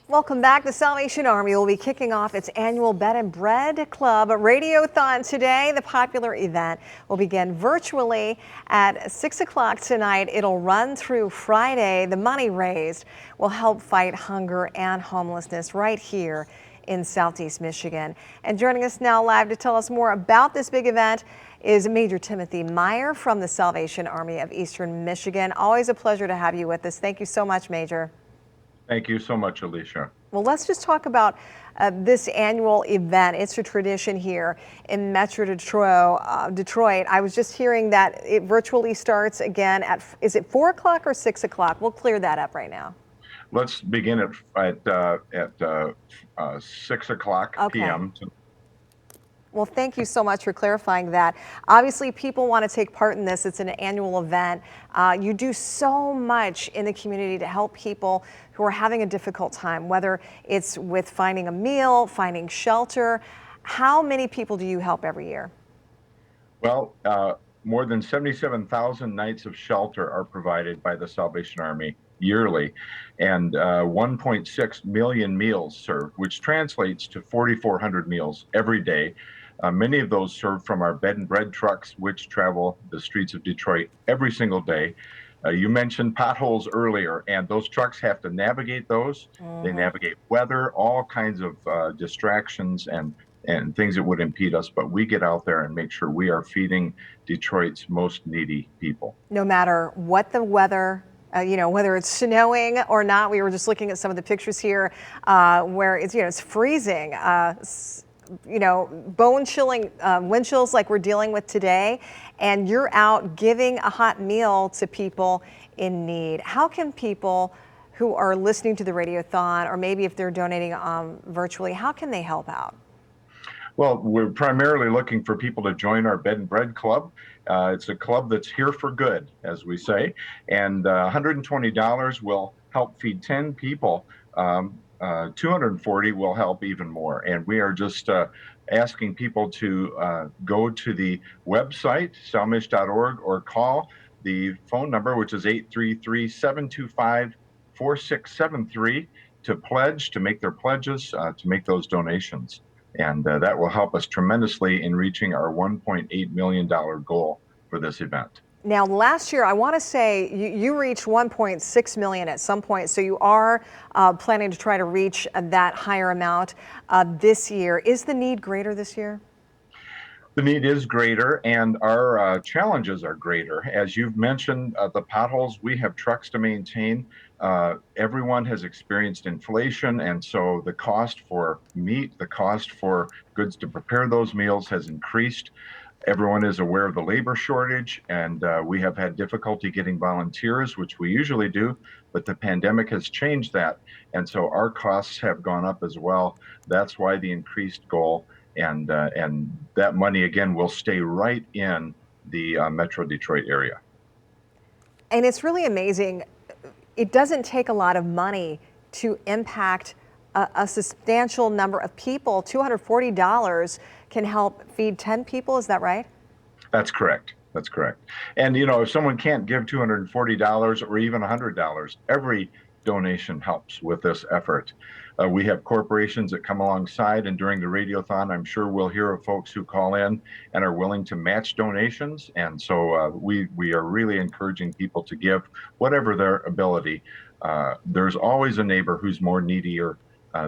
Welcome back. The Salvation Army will be kicking off its annual Bed and Bread Club Radiothon today. The popular event will begin virtually at 6 o'clock tonight. It'll run through Friday. The money raised will help fight hunger and homelessness right here in Southeast Michigan. And joining us now live to tell us more about this big event is Major Timothy Meyer from the Salvation Army of Eastern Michigan. Always a pleasure to have you with us. Thank you so much, Major. Thank you so much, Alicia. Well, let's just talk about this annual event. It's a tradition here in Metro Detroit. I was just hearing that it virtually starts again at, is it 4 o'clock or 6 o'clock? We'll clear that up right now. Let's begin at 6 o'clock p.m. Well, thank you so much for clarifying that. Obviously, people want to take part in this. It's an annual event. You do so much in the community to help people who are having a difficult time, whether it's with finding a meal, finding shelter. How many people do you help every year? Well, more than 77,000 nights of shelter are provided by the Salvation Army yearly, and 1.6 million meals served, which translates to 4,400 meals every day. Many of those served from our bed and bread trucks, which travel the streets of Detroit every single day. You mentioned potholes earlier, and those trucks have to navigate those. They navigate weather, all kinds of distractions and things that would impede us, but we get out there and make sure we are feeding Detroit's most needy people. No matter what the weather, whether it's snowing or not. We were just looking at some of the pictures here where it's freezing. Bone-chilling wind chills like we're dealing with today, and you're out giving a hot meal to people in need. How can people who are listening to the Radiothon, or maybe if they're donating virtually, how can they help out? Well, we're primarily looking for people to join our Bed and Bread Club. It's a club that's here for good, as we say, and $120 will help feed 10 people. 240 will help even more. And we are just asking people to go to the website, salmish.org, or call the phone number, which is 833-725-4673, to pledge, to make their pledges, to make those donations. And that will help us tremendously in reaching our $1.8 million goal for this event. Now, last year, I want to say you reached 1.6 million at some point, so you are planning to try to reach that higher amount this year. Is the need greater this year? The need is greater, and our challenges are greater. As you've mentioned, the potholes, we have trucks to maintain. Everyone has experienced inflation, and so the cost for meat, the cost for goods to prepare those meals has increased. Everyone is aware of the labor shortage, and we have had difficulty getting volunteers, which we usually do, but the pandemic has changed that, and so our costs have gone up as well. That's why the increased goal, and that money, again, will stay right in the Metro Detroit area. And it's really amazing. It doesn't take a lot of money to impact a substantial number of people. $240 can help feed 10 people, is that right? That's correct. That's correct. And if someone can't give $240 or even $100, every donation helps with this effort. We have corporations that come alongside, and during the Radiothon, I'm sure we'll hear of folks who call in and are willing to match donations. And so we are really encouraging people to give whatever their ability. There's always a neighbor who's more needier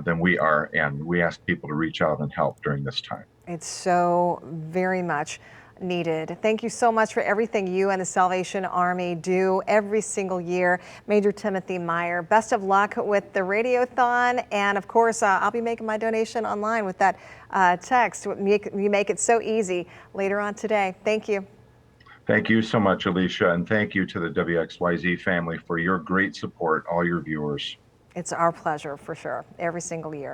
than we are, and we ask people to reach out and help during this time. It's so very much needed. Thank you so much for everything you and the Salvation Army do every single year. Major Timothy Meyer, best of luck with the Radiothon, and of course I'll be making my donation online with that text. You make it so easy later on today. Thank you. Thank you so much, Alicia, and thank you to the WXYZ family for your great support, all your viewers. It's our pleasure, for sure, every single year.